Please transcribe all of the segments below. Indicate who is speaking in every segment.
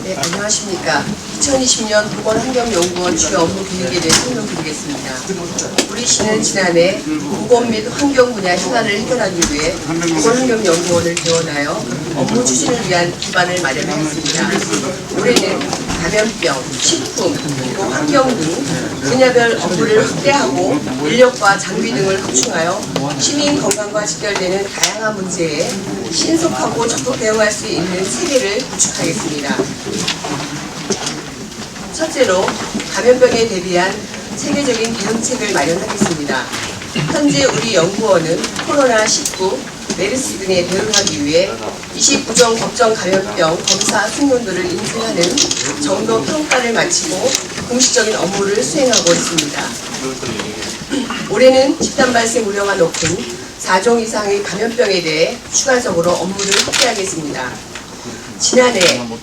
Speaker 1: 네, 안녕하십니까. 2020년 보건환경연구원 주요 업무 계획에 대해 설명드리겠습니다. 우리 시는 지난해 보건 및 환경 분야 현안을 해결하기 위해 보건환경연구원을 개원하여 업무 추진을 위한 기반을 마련하였습니다. 올해는 감염병, 식품, 그리고 환경 등 분야별 업무를 확대하고 인력과 장비 등을 확충하여 시민 건강과 직결되는 다양한 문제에 신속하고 적극 대응할 수 있는 체계를 구축하겠습니다. 첫째로 감염병에 대비한 체계적인 대응책을 마련하겠습니다. 현재 우리 연구원은 코로나19, 메르스 등에 대응하기 위해 29종 법정 감염병 검사 숙련도를 인증하는 정도 평가를 마치고 공식적인 업무를 수행하고 있습니다. 올해는 집단 발생 우려가 높은 4종 이상의 감염병에 대해 추가적으로 업무를 확대하겠습니다. 지난해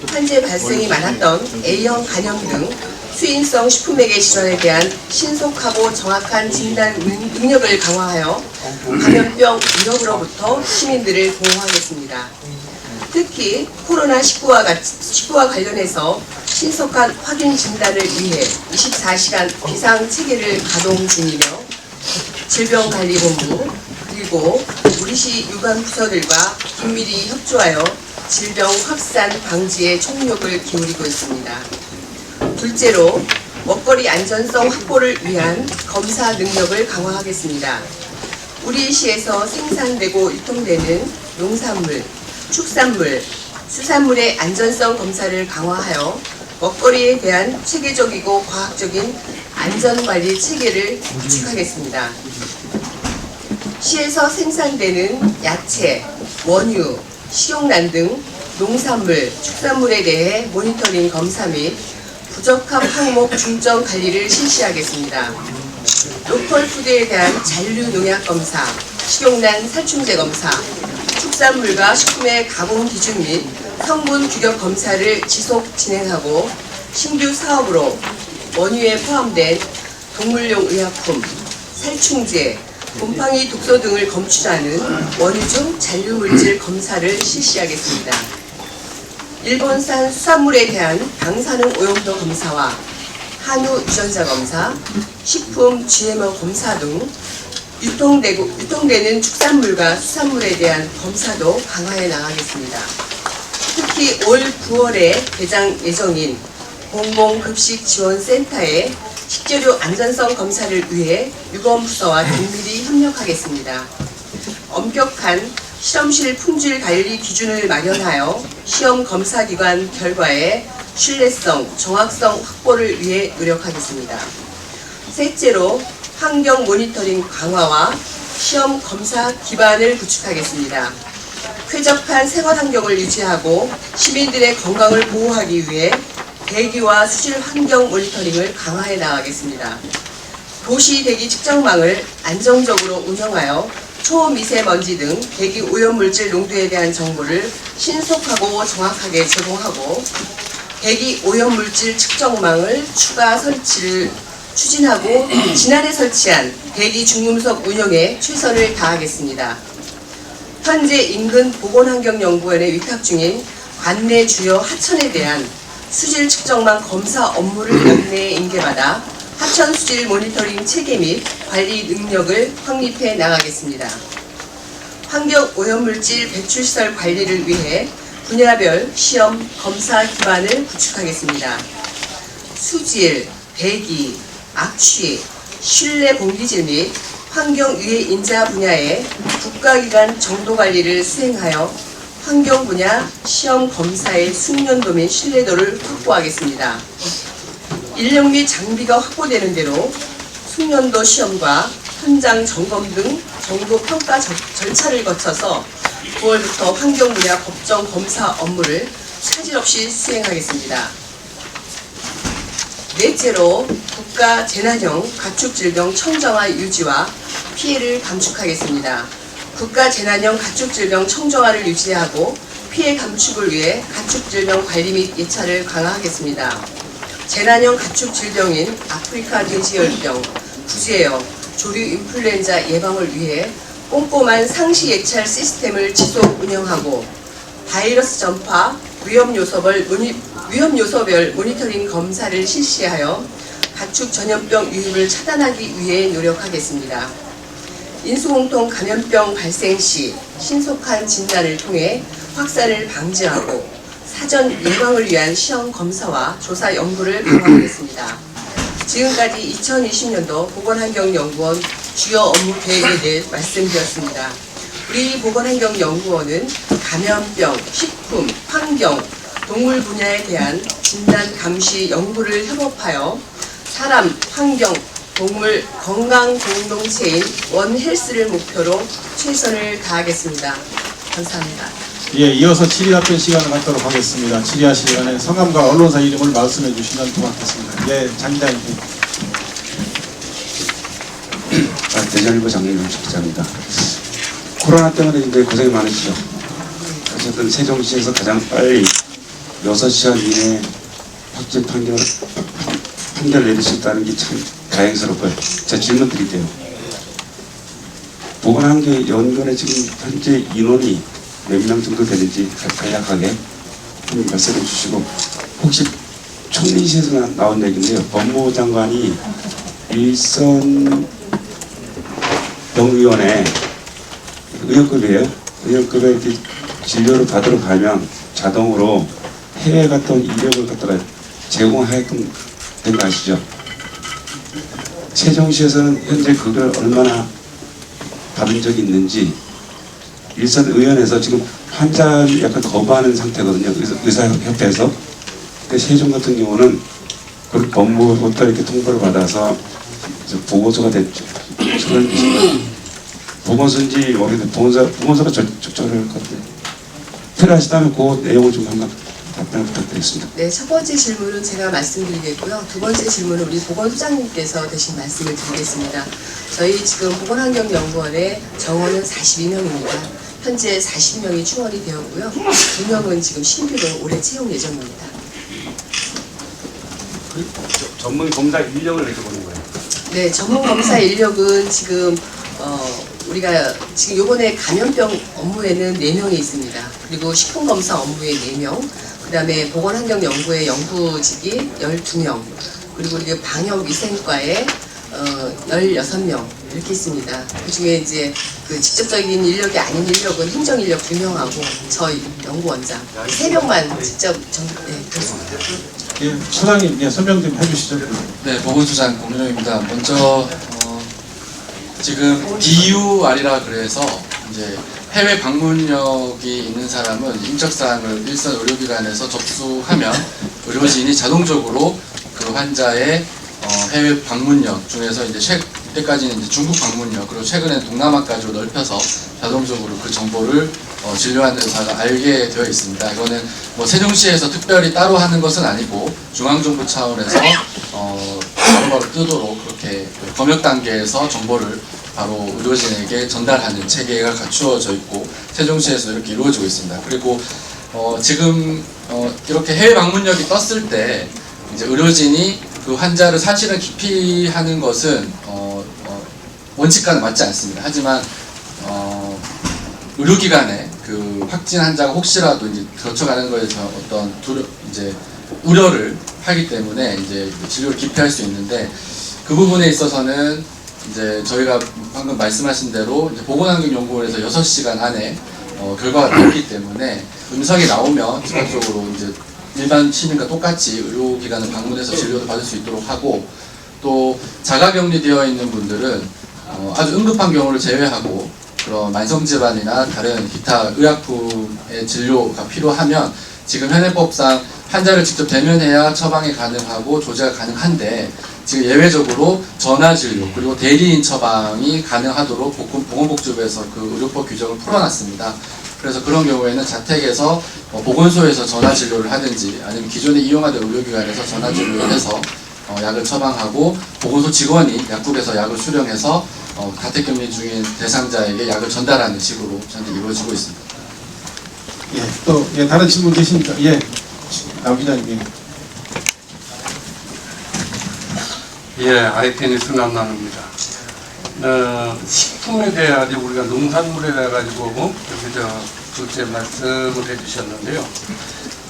Speaker 1: 현재 발생이 많았던 A형 간염 등 수인성 식품매개 질환에 대한 신속하고 정확한 진단 능력을 강화하여 감염병 위협으로부터 시민들을 보호하겠습니다. 특히 코로나19와 관련해서 신속한 확인 진단을 위해 24시간 비상체계를 가동 중이며 질병관리본부 그리고 우리시 유관부서들과 긴밀히 협조하여 질병 확산 방지에 총력을 기울이고 있습니다. 둘째로 먹거리 안전성 확보를 위한 검사 능력을 강화하겠습니다. 우리 시에서 생산되고 유통되는 농산물, 축산물, 수산물의 안전성 검사를 강화하여 먹거리에 대한 체계적이고 과학적인 안전관리 체계를 구축하겠습니다. 시에서 생산되는 야채, 원유, 식용란 등 농산물, 축산물에 대해 모니터링 검사 및 부적합 항목 중점 관리를 실시하겠습니다. 로컬푸드에 대한 잔류 농약 검사, 식용란 살충제 검사, 축산물과 식품의 가공 기준 및 성분 규격 검사를 지속 진행하고 신규 사업으로 원유에 포함된 동물용 의약품, 살충제, 곰팡이 독소 등을 검출하는 원유 중 잔류 물질 검사를 실시하겠습니다. 일본산 수산물에 대한 방사능 오염도 검사와 한우 유전자 검사, 식품 GMO 검사 등 유통되는 축산물과 수산물에 대한 검사도 강화해 나가겠습니다. 특히 올 9월에 개장 예정인 공공급식지원센터의 식재료 안전성 검사를 위해 유검부서와 긴밀히 협력하겠습니다. 엄격한 실험실 품질 관리 기준을 마련하여 시험 검사 기관 결과의 신뢰성, 정확성 확보를 위해 노력하겠습니다. 셋째로 환경 모니터링 강화와 시험 검사 기반을 구축하겠습니다. 쾌적한 생활 환경을 유지하고 시민들의 건강을 보호하기 위해 대기와 수질 환경 모니터링을 강화해 나가겠습니다. 도시 대기 측정망을 안정적으로 운영하여 초미세먼지 등 대기 오염물질 농도에 대한 정보를 신속하고 정확하게 제공하고 대기 오염물질 측정망을 추가 설치를 추진하고 지난해 설치한 대기 중금속 운영에 최선을 다하겠습니다. 현재 인근 보건환경연구원에 위탁 중인 관내 주요 하천에 대한 수질 측정망 검사 업무를 연내에 인계받아 하천 수질 모니터링 체계 및 관리 능력을 확립해 나가겠습니다. 환경 오염물질 배출시설 관리를 위해 분야별 시험 검사 기반을 구축하겠습니다. 수질, 대기, 악취, 실내 공기질 및 환경유해 인자 분야의 국가기관 정도관리를 수행하여 환경 분야 시험 검사의 숙련도 및 신뢰도를 확보하겠습니다. 인력 및 장비가 확보되는 대로 숙련도 시험과 현장 점검 등 정도 평가 절차를 거쳐서 9월부터 환경 분야 법정 검사 업무를 차질 없이 수행하겠습니다. 넷째로 국가 재난형 가축질병 청정화 유지와 피해를 감축하겠습니다. 국가 재난형 가축질병 청정화를 유지하고 피해 감축을 위해 가축질병 관리 및 예찰을 강화하겠습니다. 재난형 가축질병인 아프리카 돼지열병, 구제염, 조류 인플루엔자 예방을 위해 꼼꼼한 상시 예찰 시스템을 지속 운영하고 바이러스 전파, 위험 요소별 모니터링 검사를 실시하여 가축 전염병 유입을 차단하기 위해 노력하겠습니다. 인수공통 감염병 발생 시 신속한 진단을 통해 확산을 방지하고 사전 예방을 위한 시험 검사와 조사 연구를 강화하겠습니다. 지금까지 2020년도 보건환경연구원 주요 업무 계획에 대해 말씀드렸습니다. 우리 보건환경연구원은 감염병, 식품, 환경, 동물 분야에 대한 진단 감시 연구를 협업하여 사람, 환경, 동물 건강 공동체인 원헬스를 목표로 최선을 다하겠습니다. 감사합니다.
Speaker 2: 예, 이어서 질의답변 시간을 갖도록 하겠습니다. 질의하실 시간에 성함과 언론사 이름을 말씀해 주시면 고맙겠습니다. 예, 장기자님.
Speaker 3: 대전일보 장윤정 기자입니다. 코로나 때문에 이제 고생이 많으시죠. 어쨌든 세종시에서 가장 빨리 6시간 이내에 확진 판결 내릴 수 있다는 게 참 다행스럽고요. 제 질문 드릴게요. 보건환경연구원에 지금 현재 인원이 몇 명 정도 되는지 간략하게 좀 말씀해 주시고, 혹시 총리실에서 나온 얘기인데요. 법무부 장관이 일선 병위원회 의협급이에요. 의협급에 이렇게 진료를 받으러 가면 자동으로 해외 갔다 온 이력을 갖다가 제공하게끔 된 거 아시죠? 세종시에서는 현재 그걸 얼마나 받은 적이 있는지, 일선 의원에서 지금 환자를 약간 거부하는 상태거든요. 의사협회에서. 근데 세종 같은 경우는 그 법무부부터 이렇게 통보를 받아서 보고서가 됐죠. 그런 보건소인지 모르겠는데 보건소가 적절할 것 같아요. 필요하시다면 그 내용을 좀 한번 답변 부탁드리겠습니다.
Speaker 1: 네, 첫 번째 질문은 제가 말씀드리겠고요. 두 번째 질문은 우리 보건소장님께서 대신 말씀을 드리겠습니다. 저희 지금 보건환경연구원의 정원은 42명입니다. 현재 40명이 충원이 되었고요. 2명은 지금 신규로 올해 채용 예정입니다.
Speaker 3: 전문 검사 인력을 내려보는 거예요?
Speaker 1: 네, 전문 검사 인력은 지금 우리가 지금 요번에 감염병 업무에는 4명이 있습니다. 그리고 식품검사 업무에 4명, 그 다음에 보건환경연구의 연구직이 12명, 그리고 우리 방역위생과에 16명 이렇게 있습니다. 그 중에 이제 그 직접적인 인력이 아닌 인력은 행정인력 2명하고 저희 연구원장 3명만 직접 그렇습니다.
Speaker 2: 예, 소장님, 예, 설명 좀 해주시죠.
Speaker 4: 네, 보건소장 공민호입니다. 먼저 지금 DUR이라 그래서 이제 해외 방문력이 있는 사람은 인적사항을 일선 의료기관에서 접수하면 의료진이 자동적으로 그 환자의 해외 방문력 중에서 이제 이때까지는 이제 중국 방문력, 그리고 최근에 동남아까지로 넓혀서 자동적으로 그 정보를 진료하는 의사가 알게 되어 있습니다. 이거는 뭐 세종시에서 특별히 따로 하는 것은 아니고 중앙정부 차원에서 바로바로 뜨도록 그렇게 검역 단계에서 정보를 바로 의료진에게 전달하는 체계가 갖추어져 있고 세종시에서 이렇게 이루어지고 있습니다. 그리고 지금 이렇게 해외 방문력이 떴을 때 이제 의료진이 그 환자를 사실은 기피하는 것은 원칙과는 맞지 않습니다. 하지만 의료기관에 그 확진 환자가 혹시라도 이제 거쳐가는 거에 대해서 어떤 우려를 하기 때문에 이제 진료를 기피할 수 있는데, 그 부분에 있어서는 이제 저희가 방금 말씀하신 대로 이제 보건환경연구원에서 6시간 안에 결과가 나오기 때문에 음성이 나오면 즉각적으로 이제 일반 시민과 똑같이 의료기관을 방문해서 진료도 받을 수 있도록 하고, 또 자가격리되어 있는 분들은 아주 응급한 경우를 제외하고 그런 만성질환이나 다른 기타 의약품의 진료가 필요하면 지금 현행법상 환자를 직접 대면해야 처방이 가능하고 조제가 가능한데, 지금 예외적으로 전화진료 그리고 대리인 처방이 가능하도록 보건복지부에서 그 의료법 규정을 풀어놨습니다. 그래서 그런 경우에는 자택에서 보건소에서 전화진료를 하든지 아니면 기존에 이용하던 의료기관에서 전화진료를 해서 약을 처방하고 보건소 직원이 약국에서 약을 수령해서 가택격리 중인 대상자에게 약을 전달하는 식으로 현재 이루어지고 있습니다.
Speaker 2: 예, 또 예, 다른 질문 계십니까? 예, 남 기자님.
Speaker 5: 예, ITN에서 남나입니다. 식품에 대해 가지고 우리가 농산물에 대해 가지고 여기 둘째 말씀을 해주셨는데요.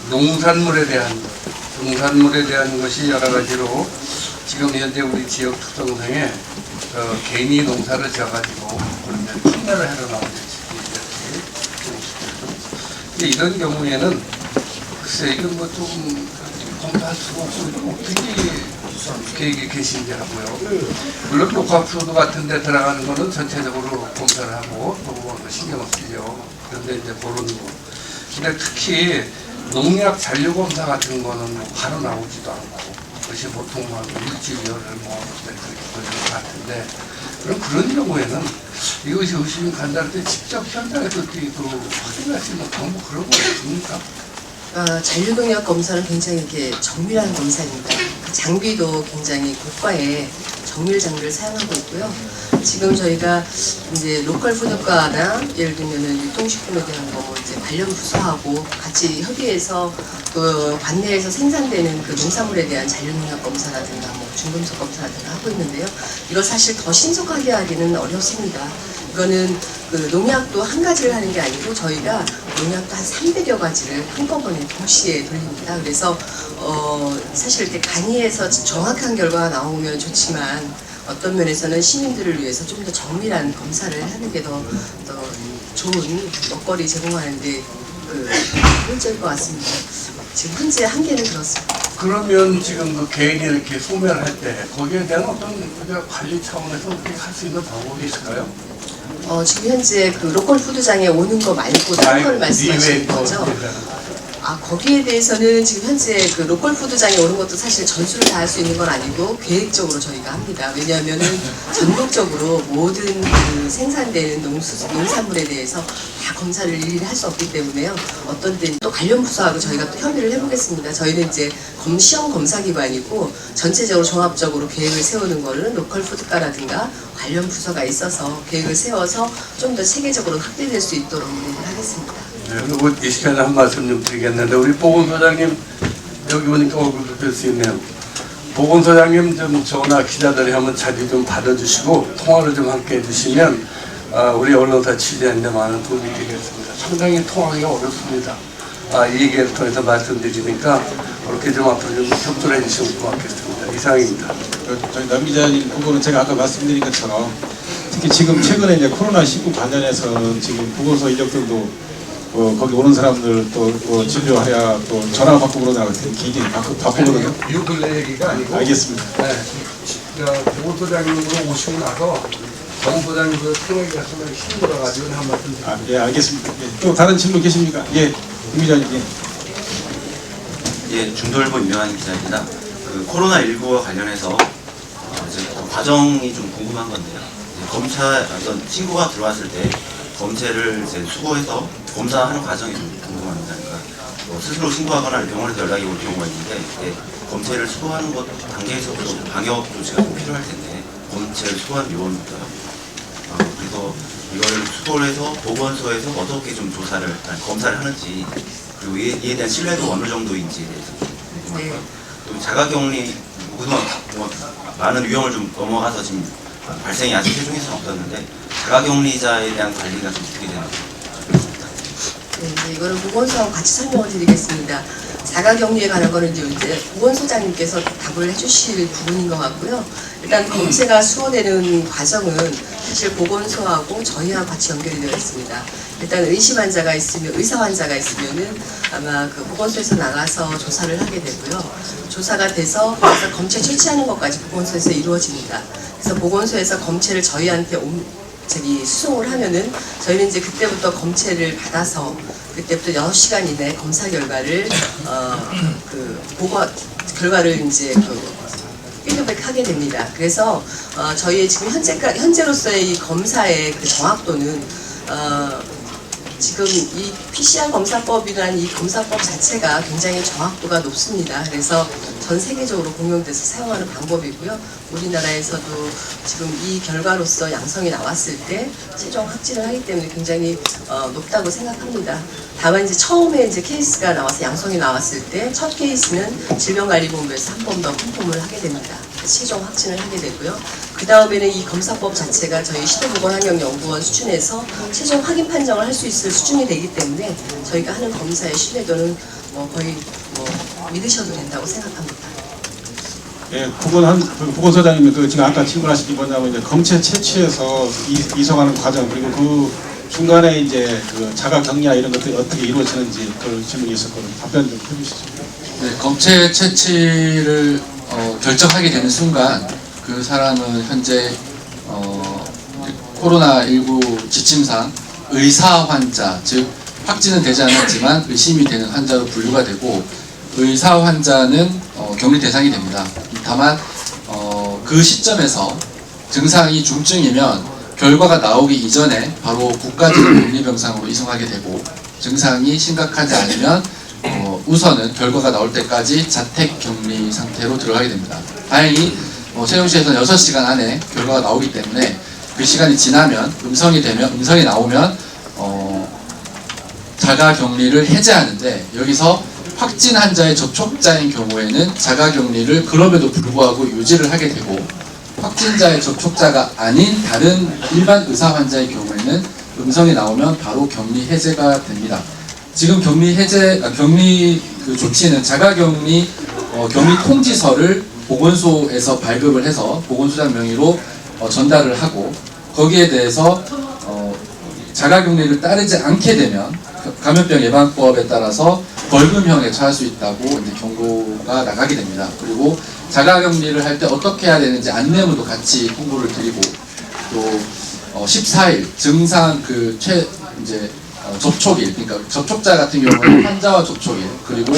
Speaker 5: 농산물에 대한 것이 여러 가지로 지금 현재 우리 지역 특성상에 개인이 농사를 지어가지고 그러면 판매를 하러 나오는 이렇게 이런 경우에는 글쎄 이건 뭐 조금 검토할 수가 없고 어떻게 계신지 하고요. 물론 녹화프로도 같은 데 들어가는 거는 전체적으로 검사를 하고 또 신경을 쓰죠. 그런데 이제 그런 거. 근데 특히 농약 잔류 검사 같은 거는 바로 나오지도 않고 그것이 보통 뭐 일주일을 뭐 그렇게 보여줄 것 같은데 그런 경우에는 이것이 의심이 간다할 때 직접 현장에서 확인할 수 있는 방법 그런 거 없습니까?
Speaker 1: 잔류농약 검사는 굉장히 이렇게 정밀한 검사입니다. 그 장비도 굉장히 고가의 정밀 장비를 사용하고 있고요. 지금 저희가 이제 로컬 푸드과나 예를 들면은 유통식품에 대한 거 이제 관련 부서하고 같이 협의해서 그 관내에서 생산되는 그 농산물에 대한 잔류농약 검사라든가 뭐 중금속 검사라든가 하고 있는데요. 이걸 사실 더 신속하게 하기는 어렵습니다. 이거는 그 농약도 한 가지를 하는 게 아니고 저희가 농약도 한 300여 가지를 한꺼번에 동시에 돌립니다. 그래서 사실 이렇게 간이에서 정확한 결과가 나오면 좋지만 어떤 면에서는 시민들을 위해서 좀 더 정밀한 검사를 하는 게 더 좋은 먹거리 제공하는데 효율적일 것 같습니다. 지금 현재 한계는 그렇습니다.
Speaker 5: 그러면 지금 그 개인이 이렇게 소멸할 때 거기에 대한 어떤 관리 차원에서 어떻게 할 수 있는 방법이 있을까요?
Speaker 1: 지금 현재 그 로컬 푸드장에 오는 거 말고 다른 걸 말씀하시는 거죠? 거기에 대해서는 지금 현재 그 로컬 푸드장에 오는 것도 사실 전수를 다 할 수 있는 건 아니고 계획적으로 저희가 합니다. 왜냐하면은 전국적으로 모든 그 생산되는 농산물에 대해서 다 검사를 일일이 할 수 없기 때문에요. 어떤 때는 또 관련 부서하고 저희가 또 협의를 해보겠습니다. 저희는 이제 시험 검사 기관이고 전체적으로 종합적으로 계획을 세우는 거는 로컬 푸드과라든가 관련 부서가 있어서 계획을 세워서 좀 더 체계적으로 확대될 수 있도록 노력을 하겠습니다.
Speaker 5: 네, 그리고 이 시간에 한 말씀 좀 드리겠는데 우리 보건소장님 여기 오니까 얼굴도 뵐 수 있네요. 보건소장님 좀 전화 기자들이 한번 자주 좀 받아주시고 통화를 좀 함께 해주시면 우리 언론사 취재하는데 많은 도움이 되겠습니다. 상당히 통하기가 어렵습니다. 이 얘기를 통해서 말씀드리니까 그렇게 좀 앞으로 좀 협조를 해주시면 고맙겠습니다. 이상입니다.
Speaker 2: 저희 남 기자님 부분은 제가 아까 말씀드린 것처럼 특히 지금 최근에 이제 코로나19 관련해서 지금 보건소 인력들도 거기 오는 사람들 또 진료해야 또 전화 받고 그러느라고 굉장히 바쁘거든요.
Speaker 5: 요 근래 얘기가 아니고.
Speaker 2: 알겠습니다.
Speaker 5: 네. 보건소장님으로 오시고 나서 정소장님으로 통역이 하시면 힘들어가지고 한 말씀 드립니다.
Speaker 2: 예, 알겠습니다. 예, 또 다른 질문 계십니까? 예, 김 기자님.
Speaker 6: 예, 중도일보 임명한 기자입니다. 그 코로나19와 관련해서 이제 그 과정이 좀 궁금한 건데요. 검사 어떤 신고가 들어왔을 때 검체를 이제 수거해서 검사하는 과정이 좀 궁금합니다. 그러니까 뭐 스스로 신고하거나 병원에서 연락이 올 경우가 있는데 검체를 수거하는 것 단계에서도 방역 조치가 꼭 필요할 텐데 검체를 수거한 요원부터 그래서 이걸 수거를 해서 보건소에서 어떻게 좀 조사를 검사를 하는지 그리고 이에 대한 신뢰도 어느 정도인지에 대해서 궁금합니다. 또 자가격리 그동안 뭐 많은 위험을 좀 넘어가서 지금 발생이 아직 최종에서는 없었는데 자가격리자에 대한 관리가 좀 어떻게 되는지.
Speaker 1: 네, 이거는 보건소하고 같이 설명을 드리겠습니다. 자가격리에 관한 거는 이제 보건소장님께서 답을 해주실 부분인 것 같고요. 일단 검체가 수거되는 과정은 사실 보건소하고 저희와 같이 연결이 되어 있습니다. 일단 의심 환자가 있으면 의사 환자가 있으면은 아마 그 보건소에서 나가서 조사를 하게 되고요. 조사가 돼서 그래서 검체 채취하는 것까지 보건소에서 이루어집니다. 그래서 보건소에서 검체를 저희한테 수송을 하면은 저희는 이제 그때부터 검체를 받아서 그때부터 6시간 이내 검사 결과를 결과를 이제 피드백하게 됩니다. 그래서 저희의 지금 현재로서의 이 검사의 그 정확도는 지금 이 PCR 검사법이라는 이 검사법 자체가 굉장히 정확도가 높습니다. 그래서 전 세계적으로 공용돼서 사용하는 방법이고요. 우리나라에서도 지금 이 결과로서 양성이 나왔을 때 최종 확진을 하기 때문에 굉장히 높다고 생각합니다. 다만 이제 처음에 이제 케이스가 나와서 양성이 나왔을 때 첫 케이스는 질병관리본부에서 한 번 더 컨펌을 하게 됩니다. 최종 확진을 하게 되고요. 그 다음에는 이 검사법 자체가 저희 시도보건환경연구원 수준에서 최종 확인 판정을 할 수 있을 수준이 되기 때문에 저희가 하는 검사의 신뢰도는 거의 믿으셔도 된다고 생각합니다.
Speaker 2: 예, 보건소장님 지금 아까 질문하신 게 뭐냐면 이제 검체 채취해서 이송하는 과정 그리고 그 중간에 이제 그 자가 격리나 이런 것들이 어떻게 이루어지는지 그런 질문이 있었거든요. 답변 좀 해주시죠.
Speaker 4: 네, 검체 채취를 결정하게 되는 순간 그 사람은 현재 코로나19 지침상 의사 환자, 즉 확진은 되지 않았지만 의심이 되는 환자로 분류가 되고 의사 환자는 격리 대상이 됩니다. 다만 그 시점에서 증상이 중증이면 결과가 나오기 이전에 바로 국가적인 격리병상으로 이송하게 되고 증상이 심각하지 않으면 우선은 결과가 나올 때까지 자택 격리 상태로 들어가게 됩니다. 다행히 세종시에서는 6시간 안에 결과가 나오기 때문에 그 시간이 지나면 음성이 나오면 자가 격리를 해제하는데 여기서 확진 환자의 접촉자인 경우에는 자가 격리를 그럼에도 불구하고 유지를 하게 되고 확진자의 접촉자가 아닌 다른 일반 의사 환자의 경우에는 음성이 나오면 바로 격리 해제가 됩니다. 지금 격리 그 조치는 자가격리 격리 통지서를 보건소에서 발급을 해서 보건소장 명의로 전달을 하고 거기에 대해서 자가격리를 따르지 않게 되면 감염병 예방법에 따라서 벌금형에 처할 수 있다고 이제 경고가 나가게 됩니다. 그리고 자가격리를 할 때 어떻게 해야 되는지 안내문도 같이 홍보를 드리고 또 14일 증상 접촉일, 그러니까 접촉자 같은 경우는 환자와 접촉일, 그리고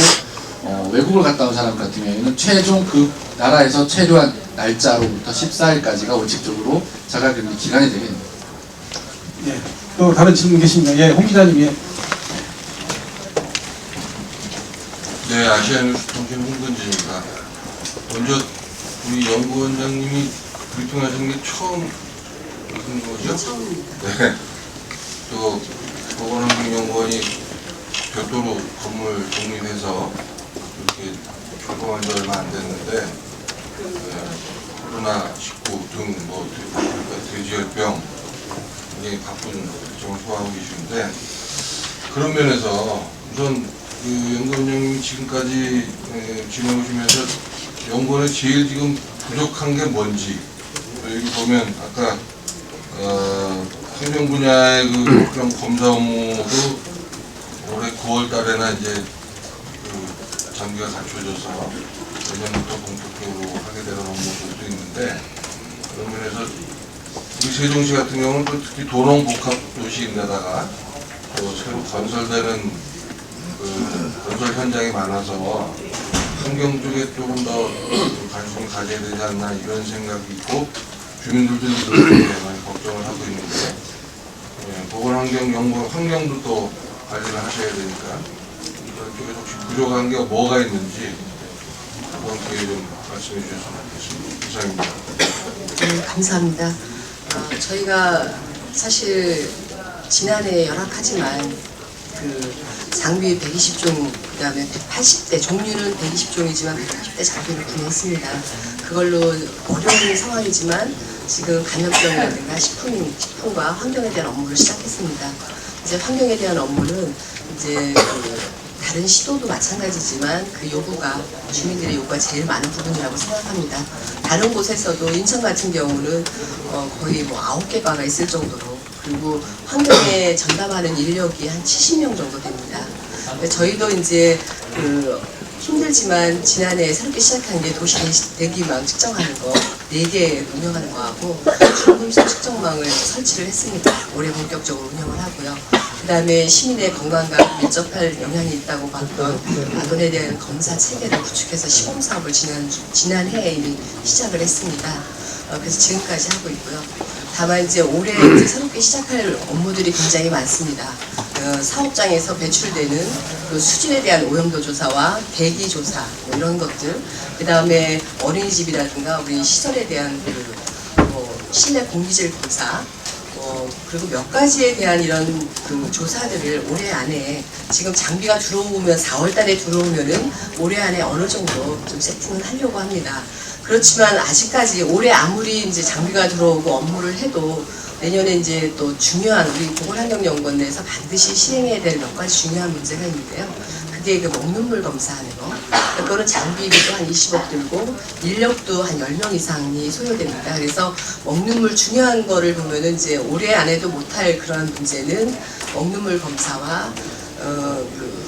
Speaker 4: 외국을 갔다 온 사람 같은 경우에는 최종 그 나라에서 체류한 날짜로부터 14일까지가 원칙적으로 자가격리 기간이 되게 됩니다.
Speaker 2: 예, 또 다른 질문 계십니까? 예, 홍 기자님. 예.
Speaker 7: 네, 아시아뉴스 통신 홍근지입니다. 먼저 우리 연구원장님이 브리핑하시는 게 처음 무슨 거죠? 처음입니다. 네. 또 보건환경연구원이 별도로 건물 독립해서 이렇게 출범한 지 얼마 안 됐는데 코로나19 등 돼지열병 굉장히 바쁜 일정을 소화하고 계시는데 그런 면에서 우선 그 연구원장님이 지금까지 지내오시면서 연구원에 제일 지금 부족한 게 뭔지 여기 보면 아까 생명 분야의 그런 검사 업무도 올해 9월 달에나 이제 그 장비가 갖춰져서 내년부터 본격적으로 하게 되는 업무들도 있는데 그런 면에서 우리 세종시 같은 경우는 또 특히 도농복합도시인데다가 또 새로 건설되는 그 건설 현장이 많아서 환경 쪽에 조금 더 관심을 가져야 되지 않나 이런 생각이 있고 주민들도 많이 걱정을 하고 있는데 보건환경연구원 환경도 또 관리를 하셔야 되니까 이런 쪽에 혹시 부족한 게 뭐가 있는지 그런 기회 좀 말씀해 주셨으면 좋겠습니다. 이상입니다.
Speaker 1: 네, 감사합니다. 저희가 사실 지난해 열악하지만 그 장비 120종, 그 다음에 180대, 종류는 120종이지만 180대 장비를 구매했습니다. 그걸로 어려운 상황이지만 지금 감염병이라든가 식품과 환경에 대한 업무를 시작했습니다. 이제 환경에 대한 업무는 이제 다른 시도도 마찬가지지만 그 요구가 주민들의 요구가 제일 많은 부분이라고 생각합니다. 다른 곳에서도 인천 같은 경우는 거의 9개 과가 있을 정도로 그리고 환경에 전담하는 인력이 한 70명 정도 됩니다. 저희도 이제 힘들지만 지난해 새롭게 시작한 게 도시 대기망 측정하는 거 4개 운영하는 거하고 중금속 측정망을 설치를 했습니다. 올해 본격적으로 운영을 하고요. 그 다음에 시민의 건강과 밀접할 영향이 있다고 봤던 아동에 대한 검사 체계를 구축해서 시범사업을 지난해에 이미 시작을 했습니다. 그래서 지금까지 하고 있고요. 다만 이제 올해 이제 새롭게 시작할 업무들이 굉장히 많습니다. 사업장에서 배출되는 그 수질에 대한 오염도 조사와 대기 조사 이런 것들, 그 다음에 어린이집이라든가 우리 시설에 대한 실내 공기질 검사, 그리고 몇 가지에 대한 이런 그 조사들을 올해 안에 지금 장비가 들어오면 4월 달에 들어오면은 올해 안에 어느 정도 좀 세팅을 하려고 합니다. 그렇지만 아직까지 올해 아무리 이제 장비가 들어오고 업무를 해도 내년에 이제 또 중요한 우리 보건환경연구원 내에서 반드시 시행해야 될 몇 가지 중요한 문제가 있는데요. 그게 그 먹는 물 검사하는 거. 그거는 장비비도 한 20억 들고 인력도 한 10명 이상이 소요됩니다. 그래서 먹는 물 중요한 거를 보면은 이제 올해 안에도 못할 그런 문제는 먹는 물 검사와 그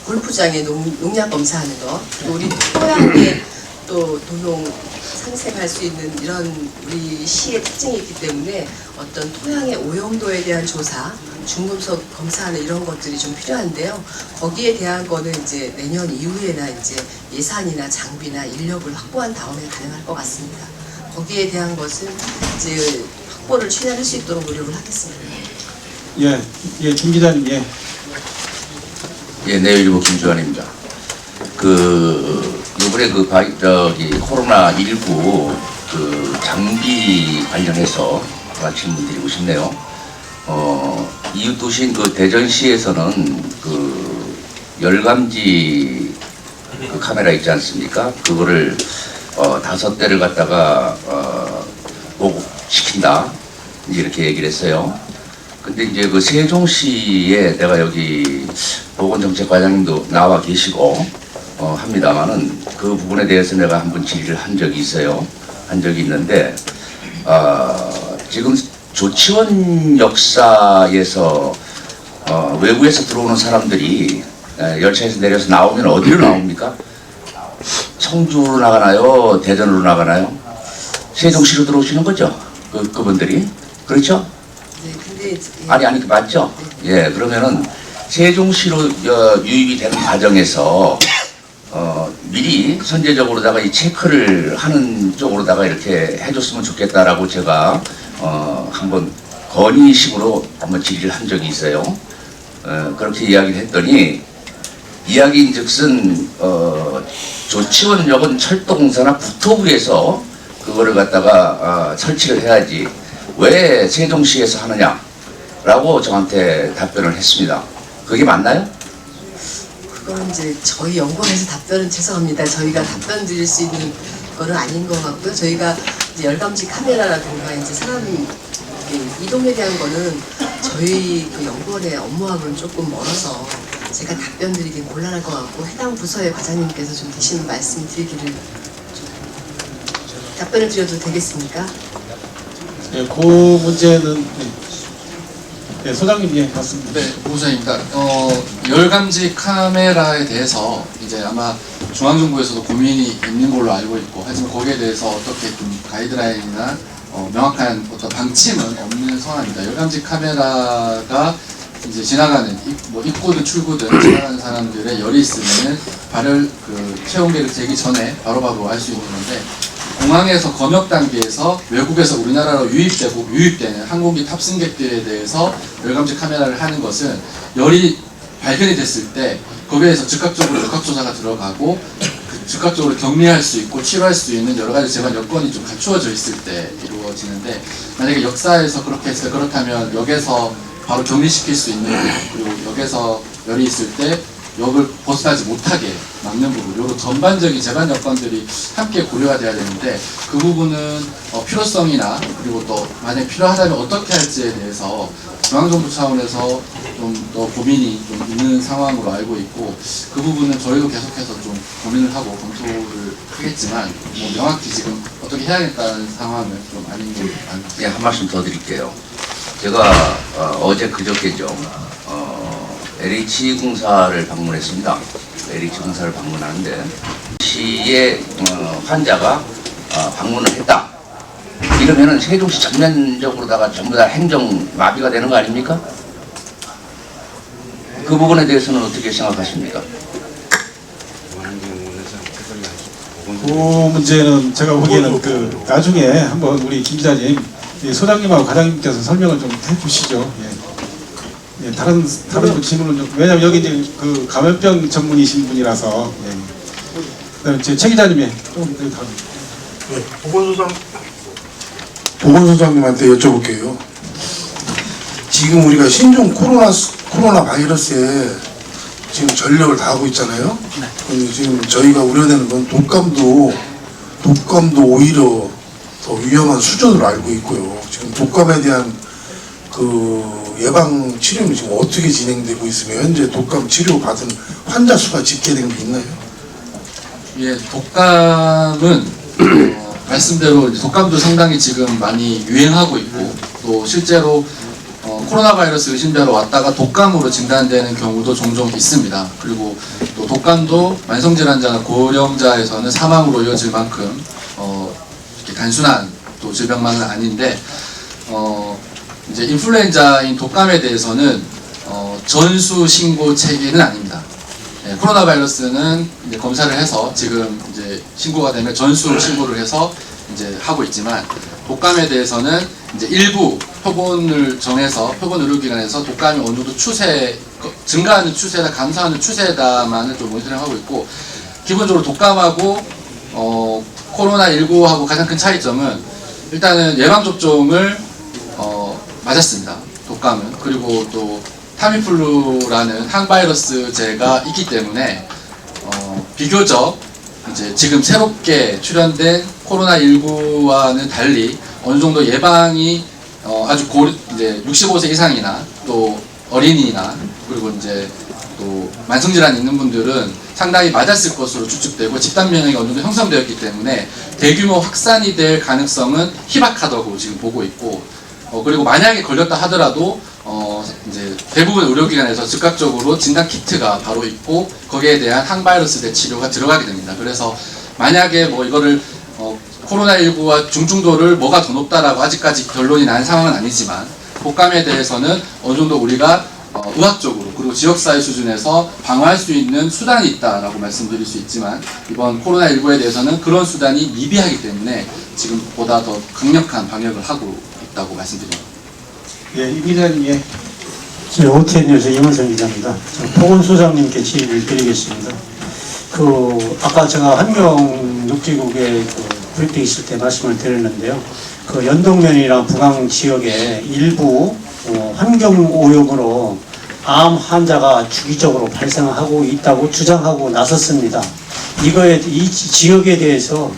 Speaker 1: 골프장에 농약 검사하는 거, 또 우리 토양에 또 도농 상생할 수 있는 이런 우리 시의 특징이 있기 때문에 어떤 토양의 오염도에 대한 조사, 중금속 검사하는 이런 것들이 좀 필요한데요. 거기에 대한 거는 이제 내년 이후에나 이제 예산이나 장비나 인력을 확보한 다음에 가능할 것 같습니다. 거기에 대한 것은 이제 확보를 최대한 할 수 있도록 노력을 하겠습니다.
Speaker 2: 예, 김 기자님, 예.
Speaker 8: 예, 내일일보 김주환입니다. 이번에 코로나 19 장비 관련해서 질문 드리고 싶네요. 이웃 도시인 대전시에서는 열감지 카메라 있지 않습니까? 그거를 5대를 갖다가 보급시킨다 이렇게 얘기를 했어요. 근데 이제 세종시에 내가 여기 보건정책과장님도 나와 계시고 합니다만은 그 부분에 대해서 내가 한번 질의를 한 적이 있어요. 한 적이 있는데 지금 조치원 역사에서 외부에서 들어오는 사람들이 열차에서 내려서 나오면 어디로 나옵니까? 청주로 나가나요? 대전으로 나가나요? 세종시로 들어오시는 거죠? 그분들이? 그렇죠?
Speaker 1: 네, 근데
Speaker 8: 아니 맞죠? 예, 그러면은 세종시로 유입이 되는 과정에서 미리 선제적으로다가 이 체크를 하는 쪽으로다가 이렇게 해줬으면 좋겠다라고 제가 한번 건의식으로 한번 질의를 한 적이 있어요. 그렇게 이야기를 했더니 이야기인즉슨 조치원역은 철도공사나 국토부에서 그거를 갖다가 설치를 해야지 왜 세종시에서 하느냐라고 저한테 답변을 했습니다. 그게 맞나요?
Speaker 1: 그건 이제 저희 연구원에서 답변은 죄송합니다. 저희가 답변 드릴 수 있는 거는 아닌 것 같고요. 저희가 이제 열감지 카메라라든가 이제 사람 이동에 대한 거는 저희 연구원의 업무하고는 조금 멀어서 제가 답변 드리긴 곤란할 것 같고 해당 부서의 과장님께서 좀 대신 말씀 드리기를 좀 답변을 드려도 되겠습니까?
Speaker 2: 예, 그 문제는 예, 소장님 예, 맞습니다.
Speaker 4: 네, 보고자입니다. 열감지 카메라에 대해서 이제 아마 중앙정부에서도 고민이 있는 걸로 알고 있고, 하지만 거기에 대해서 어떻게 좀 가이드라인이나 명확한 어떤 방침은 없는 상황입니다. 열감지 카메라가 이제 지나가는 입구든 출구든 지나가는 사람들의 열이 있으면은 발열 체온 계획 되기 전에 바로바로 알 수 있는 건데, 공항에서 검역 단계에서 외국에서 우리나라로 유입되는 항공기 탑승객들에 대해서 열감지 카메라를 하는 것은 열이 발견이 됐을 때 거기에 대해서 즉각적으로 역학조사가 들어가고 즉각적으로 격리할 수 있고 치료할 수 있는 여러 가지 재반 여건이 좀 갖추어져 있을 때 이루어지는데, 만약에 역사에서 그렇게 했을 때 그렇다면 역에서 바로 격리시킬 수 있는, 그리고 역에서 열이 있을 때 역을 벗어나지 못하게 막는 부분, 요런 전반적인 재반 여건들이 함께 고려가 돼야 되는데, 그 부분은 필요성이나 그리고 또 만약 필요하다면 어떻게 할지에 대해서 중앙정부 차원에서 좀 더 고민이 좀 있는 상황으로 알고 있고, 그 부분은 저희도 계속해서 좀 고민을 하고 검토를 하겠지만 명확히 지금 어떻게 해야겠다는 상황은 좀 아닌 것 같습니다.
Speaker 8: 네, 한 말씀 더 드릴게요. 제가 어제 그저께죠. LH공사를 방문했습니다. LH공사를 방문하는데 시의 환자가 방문을 했다. 이러면은 세종시 전면적으로다가 전부 다 행정 마비가 되는 거 아닙니까? 그 부분에 대해서는 어떻게 생각하십니까?
Speaker 2: 그 문제는 제가 보기에는 나중에 한번 우리 김 기자님, 소장님하고 과장님께서 설명을 좀 해주시죠. 예. 예, 다른 질문은 좀, 왜냐면 여기 이제 감염병 전문이신 분이라서. 예. 그다음에 최 기자님의 조금 더.
Speaker 9: 네, 보건소장 보건소장님한테 여쭤볼게요. 지금 우리가 신종 코로나 바이러스에 지금 전력을 다하고 있잖아요. 근데 지금 저희가 우려되는 건 독감도 오히려 더 위험한 수준으로 알고 있고요. 지금 독감에 대한 그 예방 치료는 지금 어떻게 진행되고 있으며 현재 독감 치료 받은 환자 수가 집계된 게 있나요?
Speaker 4: 예, 독감은 말씀대로 이제 독감도 상당히 지금 많이 유행하고 있고 또 실제로 코로나 바이러스 의심자로 왔다가 독감으로 진단되는 경우도 종종 있습니다. 그리고 또 독감도 만성질환자나 고령자에서는 사망으로 이어질 만큼 이렇게 단순한 또 질병만은 아닌데 이제 인플루엔자인 독감에 대해서는 전수 신고 체계는 아닙니다. 네, 코로나 바이러스는 이제 검사를 해서 지금 이제 신고가 되면 전수 신고를 해서 이제 하고 있지만 독감에 대해서는 이제 일부 표본을 정해서 표본 의료기관에서 독감이 어느 정도 증가하는 추세다 감소하는 추세다만을 좀 모니터링하고 있고 기본적으로 독감하고 코로나19하고 가장 큰 차이점은 일단은 예방접종을 맞았습니다. 독감은. 그리고 또 타미플루라는 항바이러스제가 있기 때문에 비교적 이제 지금 새롭게 출현된 코로나19와는 달리 어느 정도 예방이 아주 이제 65세 이상이나 또 어린이나 그리고 이제 또 만성질환 있는 분들은 상당히 맞았을 것으로 추측되고 집단 면역이 어느 정도 형성되었기 때문에 대규모 확산이 될 가능성은 희박하다고 지금 보고 있고 그리고 만약에 걸렸다 하더라도 이제 대부분 의료기관에서 즉각적으로 진단 키트가 바로 있고 거기에 대한 항바이러스제 치료가 들어가게 됩니다. 그래서 만약에 뭐 이거를 코로나19와 중증도를 뭐가 더 높다라고 아직까지 결론이 난 상황은 아니지만 독감에 대해서는 어느 정도 우리가 의학적으로 그리고 지역사회 수준에서 방어할 수 있는 수단이 있다라고 말씀드릴 수 있지만 이번 코로나19에 대해서는 그런 수단이 미비하기 때문에 지금보다 더 강력한 방역을 하고 있다고 말씀드립니다.
Speaker 2: 예, 이 기자님, 예.
Speaker 10: 저 OTN 뉴스 이문성 기자입니다. 보건소장님께 질의를 드리겠습니다. 아까 제가 환경녹지국에 브리핑 있을 때 말씀을 드렸는데요. 연동면이나 부강 지역에 일부 환경 오염으로 암 환자가 주기적으로 발생하고 있다고 주장하고 나섰습니다. 이 지역에 대해서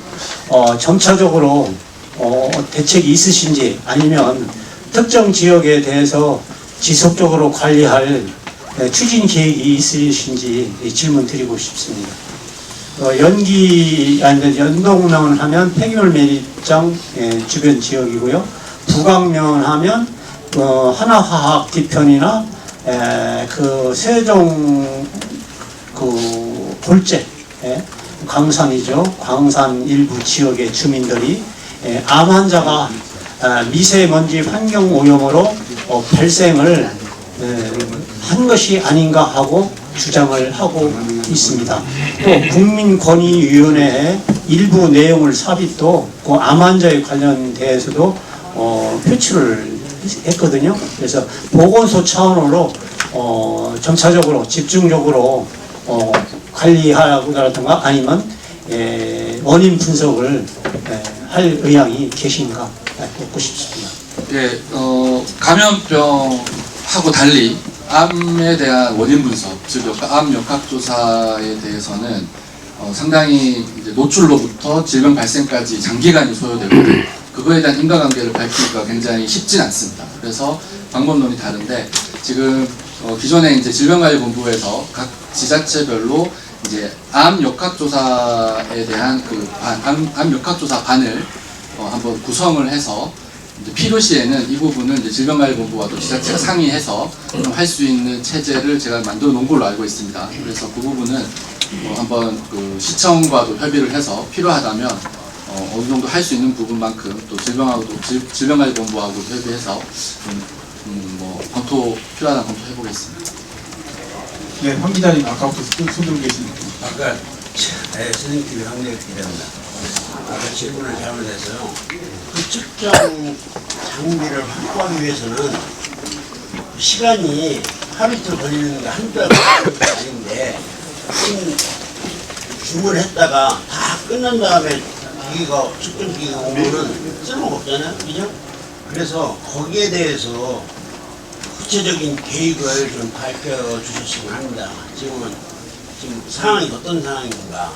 Speaker 10: 점차적으로 대책이 있으신지 아니면 특정 지역에 대해서 지속적으로 관리할 추진 계획이 있으신지 질문 드리고 싶습니다. 연동면 하면 폐기물 매립장 주변 지역이고요. 부강면 하면 하나화학 뒤편이나 세종 골재 광산이죠. 광산 일부 지역의 주민들이 암 환자가 미세먼지 환경 오염으로 발생을 한 것이 아닌가 하고 주장을 하고 있습니다. 또 국민권익위원회에 일부 내용을 삽입도 암 환자에 관련돼서도 표출을 했거든요. 그래서 보건소 차원으로 점차적으로 집중적으로 관리하라든가 아니면 원인 분석을 할 의향이 계신가 묻고 싶습니다.
Speaker 4: 예, 감염병하고 달리 암에 대한 원인 분석, 즉 암 역학조사에 대해서는 상당히 이제 노출로부터 질병 발생까지 장기간이 소요되고 그거에 대한 인과관계를 밝히기가 굉장히 쉽진 않습니다. 그래서 방법론이 다른데 지금 기존에 이제 질병관리본부에서 각 지자체별로 이제 암 역학조사에 대한 암 역학조사 반을 한번 구성을 해서 이제 필요시에는 이 부분을 이제 질병관리본부와 또 지자체가 상의해서 할 수 있는 체제를 제가 만들어 놓은 걸로 알고 있습니다. 그래서 그 부분은 한번 시청과도 협의를 해서 필요하다면 어느 정도 할 수 있는 부분만큼 또 질병관리본부하고 협의해서 필요하다면 검토해보겠습니다.
Speaker 2: 네, 황 기자님 아까부터 손 들고 계십니다.
Speaker 11: 아까 선생님이 황교익 기자입니다. 아까 질문을 잘못해서요. 측정 장비를 확보하기 위해서는 시간이 하루 이틀 걸리는 게 한두 달 걸리는 게 아닌데 지금 주문했다가 다 끝난 다음에 기계가 측정 기계가 오면은 쓸모가 없잖아요, 그죠? 그래서 거기에 대해서 구체적인 계획을 좀 밝혀주셨으면 합니다. 지금 상황이 어떤 상황인가?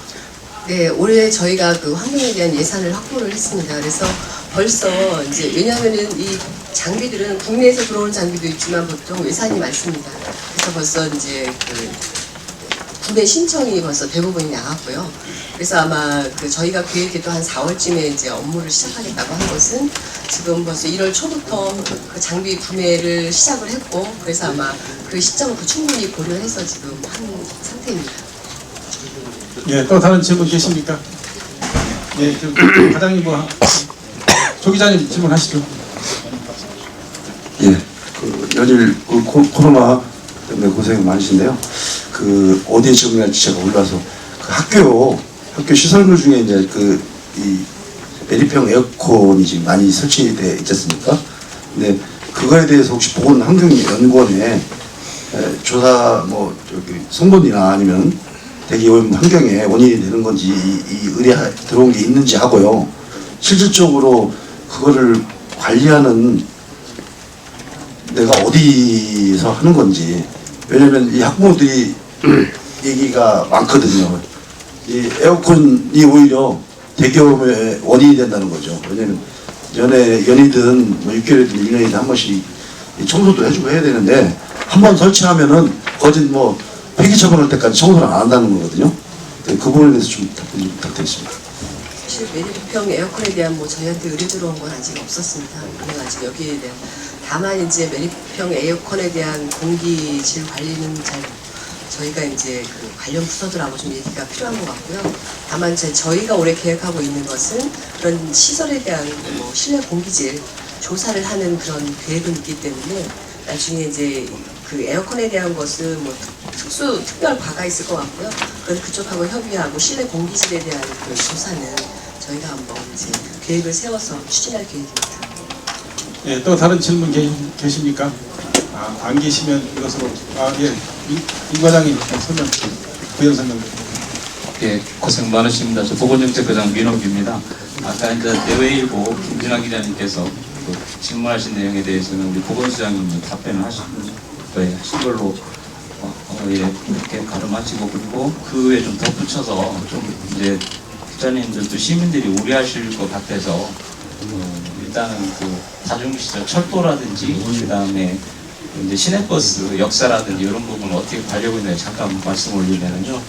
Speaker 1: 네, 올해 저희가 그 환경에 대한 예산을 확보를 했습니다. 그래서 벌써 이제 왜냐하면은 이 장비들은 국내에서 들어오는 장비도 있지만 보통 외산이 많습니다. 그래서 벌써 이제 그 구매 신청이 벌써 대부분이 나갔고요. 그래서 아마 그 저희가 계획해도 한 4월쯤에 이제 업무를 시작하겠다고 한 것은 지금 벌써 1월 초부터 그 장비 구매를 시작을 했고, 그래서 아마 그 시점을 충분히 고려해서 지금 한 상태입니다.
Speaker 2: 예, 또 다른 질문 계십니까? 예, 과장님 조 기자님 질문하시죠.
Speaker 3: 예, 그 연일 그 코로나 때문에 고생이 많으신데요. 그 어디에 적응할지 제가 몰라서 그 학교 시설물 중에 이제 이 매립형 에어컨이 지금 많이 설치돼 있지 않습니까? 근데 그거에 대해서 혹시 보건환경연구원에 조사 성분이나 아니면 대기오염 환경에 원인이 되는 건지 이 의뢰 들어온 게 있는지 하고요. 실질적으로 그거를 관리하는 내가 어디서 하는 건지, 왜냐면 이 학부모들이 얘기가 많거든요. 이 에어컨이 오히려 대기오염의 원인이 된다는 거죠. 왜냐면 연이든 6개월이든 1년이든 한 번씩 청소도 해주고 해야 되는데 한 번 설치하면은 거진 폐기 처분할 때까지 청소를 안 한다는 거거든요. 그 부분에 대해서 좀 부탁드리겠습니다.
Speaker 1: 사실 매립형 에어컨에 대한 저희한테 의뢰 들어온 건 아직 없었습니다. 그래가지고 여기에 대한 다만 이제 매립형 에어컨에 대한 공기질 관리는 저희가 이제 그 관련 부서들하고 좀 얘기가 필요한 것 같고요. 다만 저희가 올해 계획하고 있는 것은 그런 시설에 대한 실내 공기질 조사를 하는 그런 계획은 있기 때문에 나중에 이제 그 에어컨에 대한 것은 특별 과가 있을 것 같고요. 그건 그쪽하고 협의하고 실내 공기질에 대한 그 조사는 저희가 한번 이제 계획을 세워서 추진할 계획입니다.
Speaker 2: 예, 또 다른 질문 계십니까? 안 계시면 이것으로 예, 이 과장님 설명, 부연 설명.
Speaker 12: 예, 고생 많으십니다. 저 보건정책과장 민옥입니다. 아까 이제 대외일보 김진아 기자님께서 질문하신 내용에 대해서는 우리 보건수장님이 답변을 하신 걸로 이렇게 가름하시고, 그리고 그 외에 좀 덧붙여서 좀 이제 기자님들도 시민들이 우려하실 것 같아서 일단은 그 다중시설 철도라든지 그 다음에 이제 시내버스 역사라든지 이런 부분을 어떻게 가려고 있는지 잠깐 말씀을 올리면요.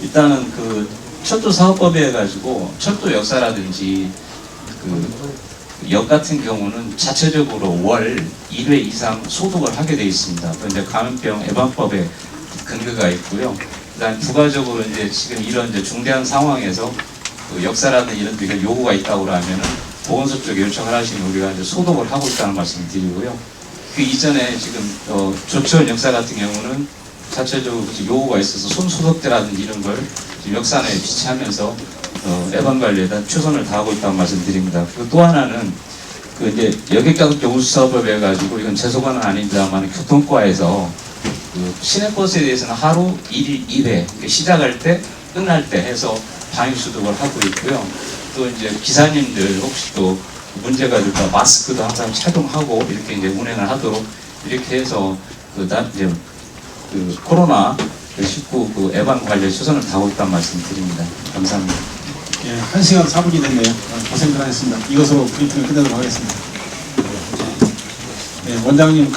Speaker 12: 일단은 그 철도 사업법에 해가지고 철도 역사라든지 그 역 같은 경우는 자체적으로 월 1회 이상 소독을 하게 되어 있습니다. 그런데 감염병 예방법에 근거가 있고요. 그다음 부가적으로 이제 지금 이런 이제 중대한 상황에서 그 역사라든지 이런 데가 요구가 있다고 하면은 보건소 쪽에 요청을 하시면 우리가 이제 소독을 하고 있다는 말씀을 드리고요. 그 이전에 지금 조치원 역사 같은 경우는 자체적으로 요구가 있어서 손 소독제라든지 이런 걸 지금 역사에 비치하면서 예방 관리에 대한 최선을 다하고 있다는 말씀드립니다. 그리고 또 하나는 그 이제 여객자동 교부사업을 해가지고 이건 제 소관은 아닙니다만 교통과에서 그 시내버스에 대해서는 하루 1일 2회 시작할 때 끝날 때 해서 방역 수독을 하고 있고요. 또 이제 기사님들 혹시 또 문제가 될까 마스크도 항상 착용하고 이렇게 이제 운행을 하도록 이렇게 해서 이제 그 코로나 19 그 예방 관리에 최선을 다하고 있다는 말씀 드립니다. 감사합니다.
Speaker 2: 예, 1시간 4분이 됐네요. 고생들 하셨습니다. 이것으로 브리핑을 끝내도록 하겠습니다. 예, 원장님